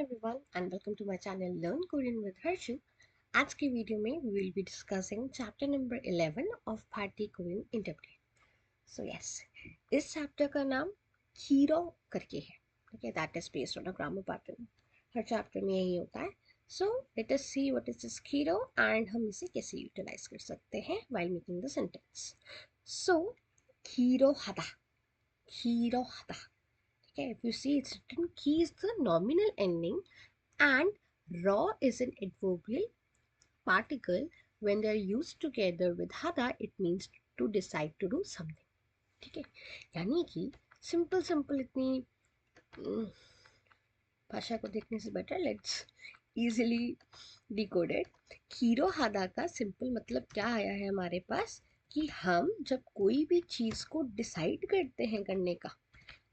everyone and welcome to my channel Learn Korean with Harshu. आज की video में we will be discussing chapter number 11 of Bharti Korean Interpreted. So yes, इस chapter का नाम खीरो करके है. Okay, that is based on a grammar pattern. Her chapter में यही होता है. So let us see what is this खीरो and हम इसे कैसे utilize कर सकते हैं while making the sentence. So खीरो 하다, खीरो 하다. Okay, if you see it's written ki is the nominal ending and raw is an adverbial particle. When they are used together with hada, it means to decide to do something. ठीक है, यानी कि simple इतनी भाषा को देखने से better let's easily decoded. खीरो हादा का सिंपल मतलब क्या आया है हमारे पास कि हम जब कोई भी चीज़ को डिसाइड करते हैं करने का,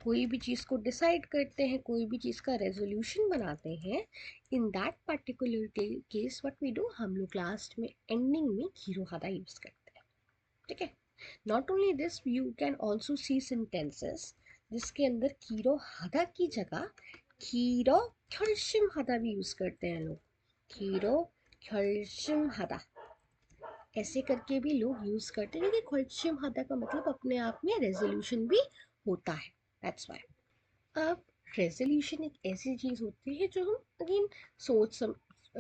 कोई भी चीज़ को डिसाइड करते हैं, कोई भी चीज़ का रेजोल्यूशन बनाते हैं, in that particular case what we do, हम लोग लास्ट में एंडिंग में खीरो हादा यूज करते हैं. ठीक है, not only this, you can also see sentences जिसके अंदर खीरो हादा की जगह खीरो ख्योल्सिम हादा भी यूज करते हैं लोग. खीरो ख्योल्सिम हादा ऐसे करके भी लोग यूज करते हैं क्योंकि ख्योल्सिम हादा का मतलब अपने आप में रेजोल्यूशन भी होता है. That's why. अब रेजोल्यूशन एक ऐसी चीज़ होती है जो हम अगेन सोच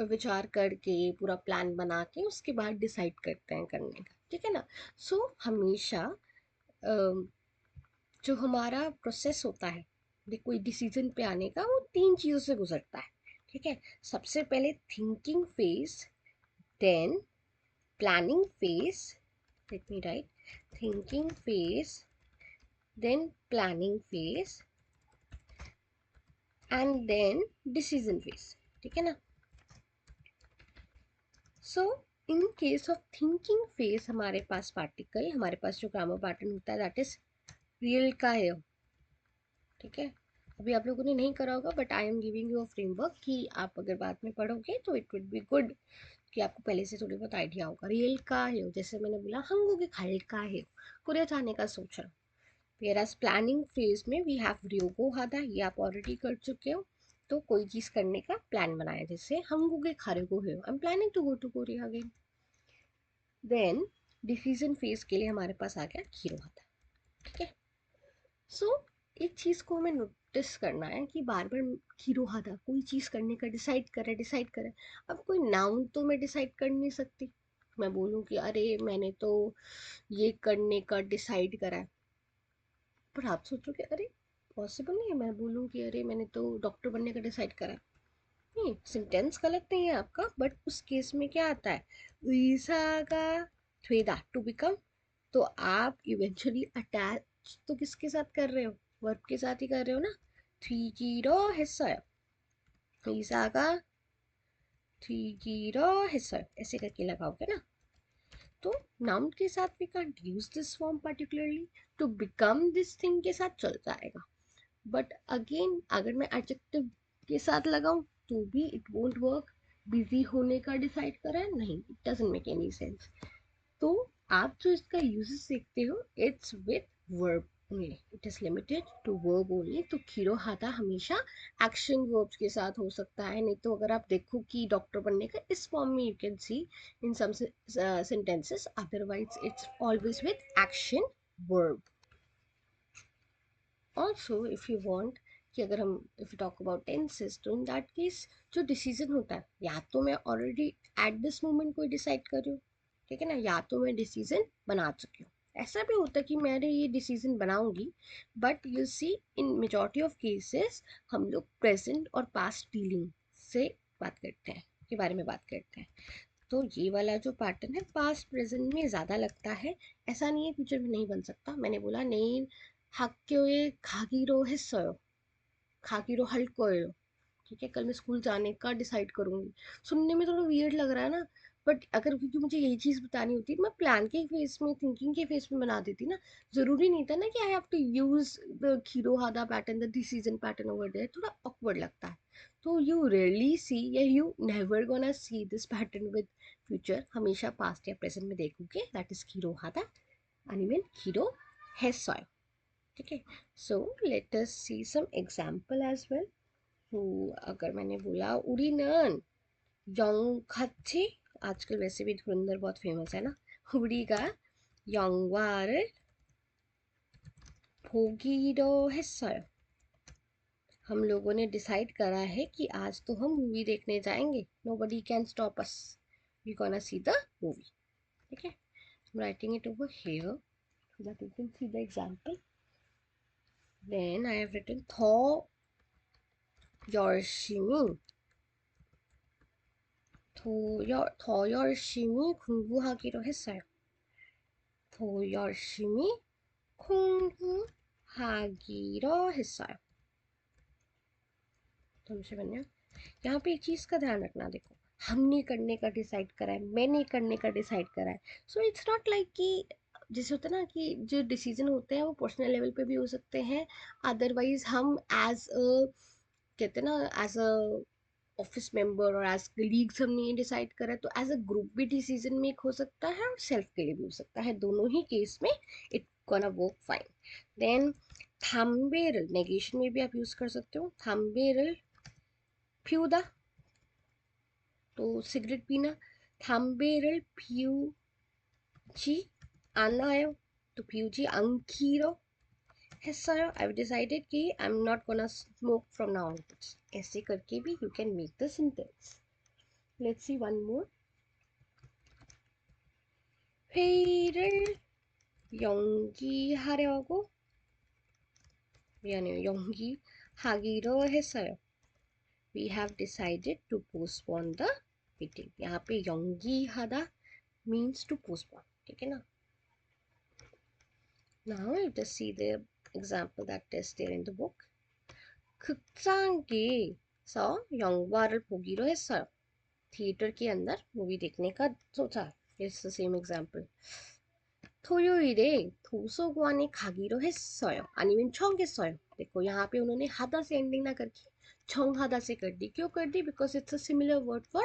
विचार करके पूरा प्लान बना के उसके बाद डिसाइड करते हैं करने का. ठीक है ना. सो हमेशा जो हमारा प्रोसेस होता है कोई डिसीजन पे आने का, वो तीन चीज़ों से गुजरता है. ठीक है, सबसे पहले thinking phase, then planning phase, let me write, thinking phase, then planning phase and then decision phase. ठीक है ना. So in case of thinking phase हमारे पास पार्टिकल, हमारे पास जो ग्रामर पैटर्न होता है दैट इज रियल का है. ठीक है, अभी आप लोगों ने नहीं करा होगा but I am giving you a framework कि आप अगर बाद में पढ़ोगे तो इट वुड बी गुड कि आपको पहले से थोड़ी बहुत आइडिया होगा. रियल का है, जैसे मैंने बोला हंगोगे खाल का है, कोरिया जाने का सोच रहा हूँ. Whereas प्लानिंग फेज में वी हैव रियोगो हादा, ये आप ऑलरेडी कर चुके हो. तो कोई चीज़ करने का प्लान बनाया, जैसे हंगोगे खारेगो है, I am planning to go to Korea again. Then decision phase के लिए हमारे पास आ गया खीरो हादा. ठीक है. सो एक चीज़ को हमें नोटिस करना है कि बार बार खीरो हादा कोई चीज़ करने का डिसाइड करे. अब कोई नाउन तो मैं डिसाइड कर नहीं सकती. मैं बोलूँ कि अरे मैंने तो ये करने का डिसाइड करा है, पर आप सोचोगे अरे पॉसिबल नहीं है मैं बोलूँ कि अरे मैंने तो डॉक्टर बनने का डिसाइड करा. नहीं, सेंटेंस गलत नहीं है आपका, बट उस केस में क्या आता है, 의사가 되다 टू बिकम. तो आप इवेंचुअली अटैच तो किसके साथ कर रहे हो, वर्ब के साथ ही कर रहे हो ना. 되기로 했어요, 의사가 되기로 했어요 ऐसे करके लगाओगे ना. तो नाउन के साथ we can't use this form particularly, to become this thing के साथ चल जाएगा. बट अगेन अगर मैं एडजेक्टिव के साथ लगाऊं तो भी इट वोंट वर्क. बिजी होने का डिसाइड करा है, नहीं, it doesn't make any sense. तो आप जो इसका यूजेस देखते हो it's with verb only, it is limited to verb only. तो खीरो हाथा हमेशा एक्शन वर्ब्स के साथ हो सकता है. नहीं तो अगर आप देखो कि डॉक्टर बनने का इस फॉर्म में you can see in some sentences, otherwise it's always with action verb. Also if you want कि अगर हम if you talk about tenses, तो इन दैट केस जो डिसीजन होता है, या तो मैं ऑलरेडी एट दिस मोमेंट कोई डिसाइड कर रही हूँ, ठीक है ना, या तो मैं डिसीजन बना चुकी हूँ. ऐसा भी होता है कि मैंने ये डिसीजन बनाऊंगी, but you see in majority of cases हम लोग प्रेजेंट और पास्ट डीलिंग से बात करते हैं, के बारे में बात करते हैं. तो ये वाला जो पैटर्न है पास्ट प्रेजेंट में ज़्यादा लगता है. ऐसा नहीं है फ्यूचर में नहीं बन सकता. मैंने बोला नहीं 학교에 가기로 했어요. 가기로 할 거예요. ठीक है, कल मैं स्कूल जाने का डिसाइड करूंगी. सुनने में थोड़ा वियर्ड लग रहा है ना, बट अगर क्योंकि मुझे यही चीज़ बतानी होती है, मैं प्लान के फेस में, थिंकिंग के फेस में बना देती ना. ज़रूरी नहीं था ना कि I have to use the खीरो हादा पैटर्न, the decision pattern over there. थोड़ा ऑकवर्ड लगता है. तो यू रेयरली सी या you never gonna see this pattern with future. हमेशा पास्ट या प्रेजेंट में देखोगे दैट इज खीरो हादा, आई मीन खीरो है सॉय. ठीक है. सो लेट अस सी सम एग्जाम्पल एज वेल. तो अगर मैंने बोला 우리는 영같이, आजकल वैसे भी धुरंधर बहुत फेमस है ना, 우리가 영화를 보기로 했어요, हम लोगों ने डिसाइड करा है कि आज तो हम मूवी देखने जाएंगे, nobody can stop us, we gonna see the movie. ठीक है, I'm writing it over here so that you can see the example. Then I have written 더 열심히, 더 열심히 공부하기로 했어요. 더 열심히 공부하기로 했어요. 잠시만요, यहाँ पे एक चीज का ध्यान रखना, देखो हमने करने का डिसाइड करा है, मैंने करने का डिसाइड करा है, सो इट्स नॉट लाइक कि जैसे होता है ना कि जो डिसीजन होते हैं वो पर्सनल लेवल पे भी हो सकते हैं, अदरवाइज हम एज अ, कहते हैं ना, एज अ ऑफिस मेंबर और एज कलीग्स हमने ये डिसाइड करा, तो एज अ ग्रुप भी डिसीजन मेक हो सकता है और सेल्फ के लिए भी हो सकता है, दोनों ही केस में it gonna work fine. Then 담배를 negation में भी आप यूज कर सकते हो, 담배를 피우다, तो सिगरेट पीना, 담배를 피우지 않아요, तो 피우지 않기로 했어요, I've decided कि I'm not gonna smoke from now onwards. ऐसे करके भी you can make the sentence. Let's see one more. 회의를 연기하려고, 미안해요, 연기하기로 했어요. We have decided to postpone the meeting. यहाँ पे 연기하다 means to postpone. ठीक है ना? Now let us see the example that is there in the book. 극장에서 영화를 보기로 했어요. Theatre के अंदर movie देखने का सोचा. It's the same example. 토요일에 도서관에 가기로 했어요. 아니면 정했어요. देखो यहाँ पे उन्होंने 하다 से एंडिंग ना करके 정하다 से कर दी. क्यों कर दी? Because it's a similar word for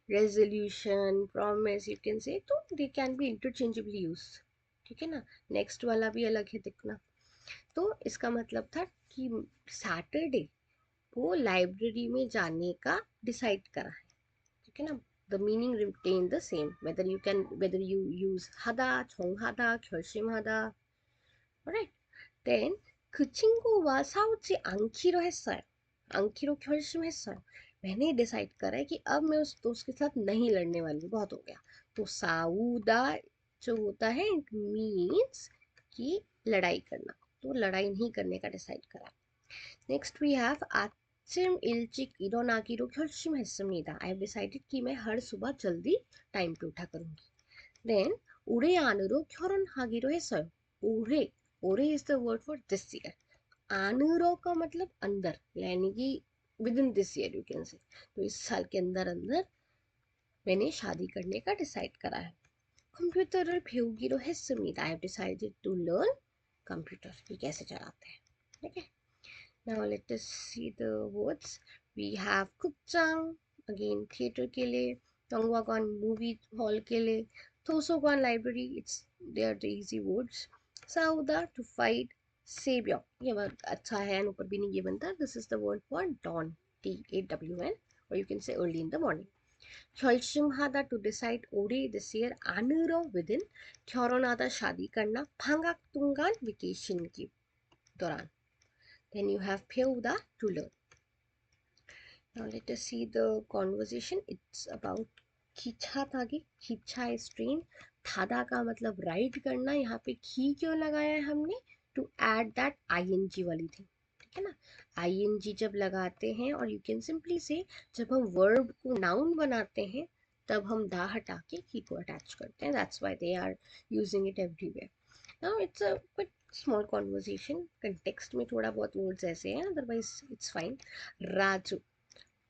resolution, promise, you can say, तो they can be interchangeably used. ठीक है ना? नेक्स्ट वाला भी अलग है, देखना. तो इसका मतलब था कि सैटरडे वो लाइब्रेरी में जाने का डिसाइड करा है. ठीक है ना? the meaning remain the same whether you use 하다, 정하다, 결심하다. alright. then 그 친구와 싸우지 않기로 했어요. 않기로 결심했어요. मैंने डिसाइड करा है कि अब मैं उस दोस्त के साथ नहीं लड़ने वाली, बहुत हो गया. तो साउदा जो होता है इट मीन्स कि लड़ाई करना, तो लड़ाई नहीं करने का डिसाइड करा. नेक्स्ट वी हैव आचिम 일찍 일어나기로 결심했습니다. I have decided कि मैं हर सुबह जल्दी टाइम पे उठा करूंगी. Then 올해 안으로 결혼하기로 했어요. 올해, 올해 is the word for this year. 안으로 का मतलब अंदर, यानी कि with in this year you can say, तो इस साल के अंदर अंदर मैंने शादी करने का डिसाइड करा है. Computer 배우기로 했습니다. I have decided to learn computer, कि कैसे चलाते हैं. ठीक है. Now let us see the words. We have 극장, again theater के लिए, 영화관 movie hall के लिए, 도서관 library, it's they are the easy words. साउदा to fight, सेव्य, ये वर्ड अच्छा है एंड ऊपर भी नहीं ये बनता. This is the word for dawn, DAWN, or you can say early in the morning. 결심하다 to decide, 올해 this year, 안으로 within, 결혼하다 शादी करना, 방학 동안 vacation की दौरान. Then you have 배우다 to learn. Now let us see the conversation. It's about खींचा ताकि, खींचा is train, थादा का मतलब ride करना, यहाँ पे खी क्यों लगाया है हमने? टू एड दैट ing वाली थी. ठीक है ना? ing जब लगाते हैं, और यू कैन सिंपली से जब हम वर्ब को नाउन बनाते हैं तब हम दा हटा के की को अटैच करते हैं. That's why they are using it everywhere. Now it's a small conversation, context में थोड़ा बहुत वर्ड्स ऐसे हैं, otherwise it's fine. Raju,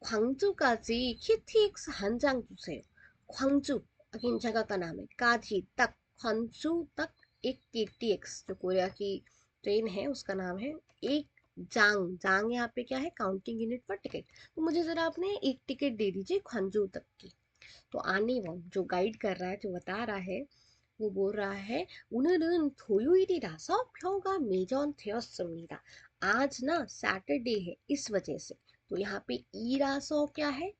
광주까지 KTX 한 장 주세요. 광주 again जगह का नाम है. काजी तक, 광주 तक एक KTX जो कोरिया की ट्रेन है उसका नाम है. एक जांग, जांग यहाँ पे क्या है? Counting unit for ticket. तो मुझे जरा आपने एक टिकट दे दीजिए 광주 तक की. तो आने वाला जो गाइड कर रहा है, जो बता रहा है, वो बोल रहा है 오늘은 토요일이라서 표가 매전되었습니다. आज ना सैटरडे है इस वजह से, तो यहाँ पे इरासो क्या है,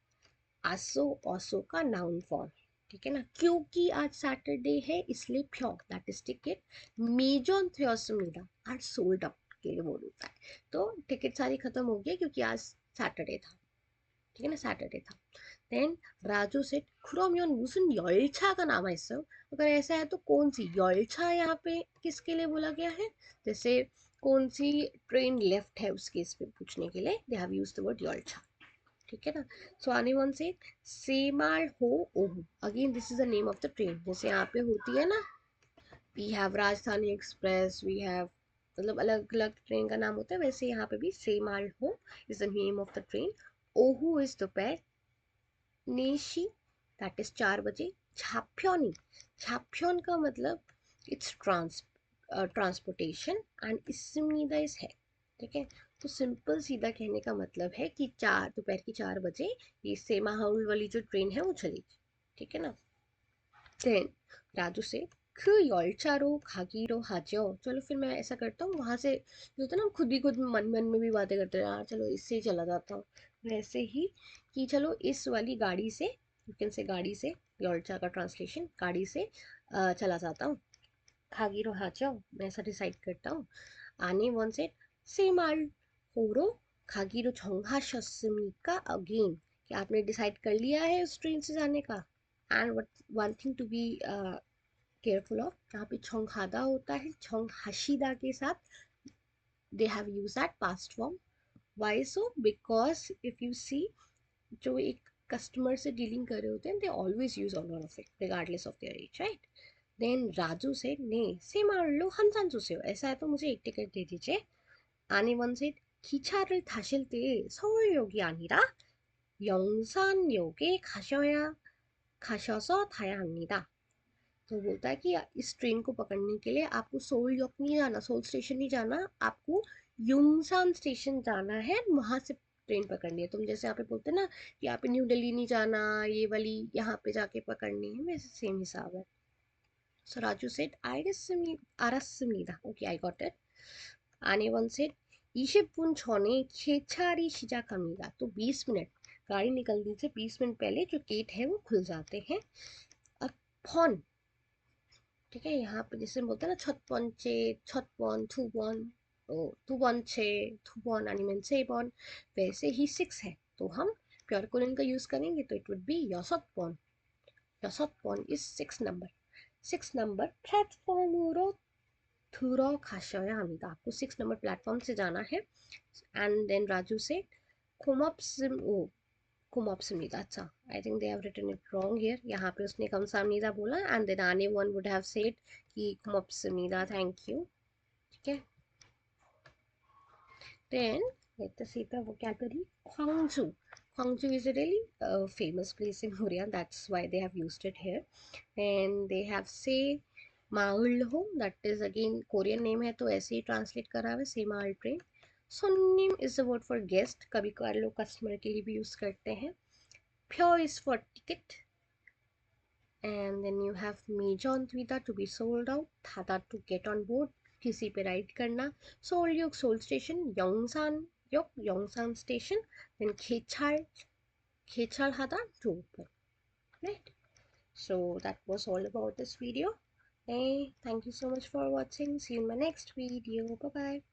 आसो ओसो का नाउन फॉर्म, ठीक है ना। क्योंकि आज सैटरडे है इसलिए फ्यो दैट इज टिकट मेजॉन थ्योसमिदा आर सोल्ड आउट के लिए बोल होता है। तो टिकट सारी खत्म हो गई क्योंकि आज सैटरडे था, ठीक है ना, सैटरडे था। देन राजू सेट खुरोमियन मुसन 열차 का नाम है इससे, अगर ऐसा है तो कौन सी 열차 यहाँ पे किसके लिए बोला गया है, जैसे कौन सी ट्रेन लेफ्ट है उसके इस पे पूछने के लिए they have used the word 열차, ठीक है ना। सो आने वन से सेमाल हो ओहू, again this is the name of the train, जैसे यहाँ पे होती है ना, वी हैव राजधानी एक्सप्रेस, वी हैव, मतलब अलग अलग ट्रेन का नाम होता है, वैसे यहाँ पे भी सेमाल हो is the name of the train. ओहू इज दोपहर, नेशी दैट इज 4 बजे, झाप्योनी, झाप्योन का मतलब इट्स ट्रांसपोर्टेशन एंड इसमीदा इज है, ठीक है। तो सिंपल सीधा कहने का मतलब है कि दोपहर की 4 बजे ये सेमा हाउल वाली जो ट्रेन है वो चलेगी, ठीक है ना। देन राजू से 그 열차로 가기로 하죠, चलो फिर मैं ऐसा करता हूँ, वहां से जो होता है ना, खुद ही खुद मन मन में भी बातें करते हैं यार, चलो इससे ही चला जाता हूँ, वैसे ही कि चलो इस वाली गाड़ी से, यू कैन से गाड़ी से, 열차 का ट्रांसलेशन गाड़ी से चला जाता हूँ। 가기로 하죠, मैं ऐसा डिसाइड करता हूँ। आने वन से सेमाल होरो 가기로 정하셨습니까, अगेन कि आपने डिसाइड कर लिया है उस ट्रेन से जाने का। And one thing to be careful of, यहाँ पे छोंखादा होता है छोंग हशीदा के साथ, they have use that past form. Why so, because if you see, जो एक कस्टमर से डीलिंग कर रहे होते हैं, they always use all of it regardless of their age, right. Then Raju से ने से मान लो 한잔 주세요, ऐसा है तो मुझे एक टिकट दे दीजिए। 아니 원셋 기차를 타실 때 서울역이 아니라 영산역에 가셔서 타야 합니다। तो बोलता है कि इस ट्रेन को पकड़ने के लिए आपको सोल yok नहीं जाना, सोल स्टेशन नहीं जाना, आपको युंगसान स्टेशन जाना है, वहां से ट्रेन पकड़नी है। तुम जैसे यहाँ पे बोलते हैं ना कि यहाँ पे न्यू दिल्ली नहीं जाना, ये वाली यहाँ पे जाके पकड़नी है, वैसे सेम हिसाब है। So Raju said, 알았습니다. Okay, I got it. आनेवन सेड 20분 전에 개찰이 시작합니다। तो 20 मिनट, गाड़ी निकलने से 20 मिनट पहले जो गेट है वो खुल जाते हैं। अब फॉन, ठीक है, यहाँ पे जैसे बोलते हैं ना 첫 번째, 첫 번, 두 번째, 두 번 아니면 세 번, वैसे ही 6 है तो हम प्योर कोरियन का यूज करेंगे तो it would be 여섯 번, 여섯 번 is 6 number, 6 number प्लेटफॉर्म으로 들어가셔야 합니다, आपको 6 नंबर प्लेटफॉर्म से जाना है। एंड देन राजू से 고맙습 ओ 고맙습니다, अच्छा, I think they have written it wrong here, यहाँ पे उसने 감사합니다 बोला and then any one would have said कि 고맙습니다, थैंक यू, ठीक है। Then let us see the vocabulary, 광주, Gwangju is a really famous place in Korea, that's why they have used it here। and they have say माउल्हो, that is again कोरियन नेम है तो ऐसे ही ट्रांसलेट करा हुआ है, से माल ट्रेन। सोनिम is the word for guest, कभी कभार लोग कस्टमर के लिए भी यूज करते हैं। प्यो is for ticket, and then you have मेजॉन द्विदा टू बी सोल्ड आउट, थादा टू गेट ऑन बोर्ड, किसी पे राइड करना, सोल योग सोल स्टेशन, योंगसान योग योंगसान स्टेशन, देन खेचाल हादा to open, right? So that was all about this video. Hey, thank you so much for watching. See you in my next video. Bye bye.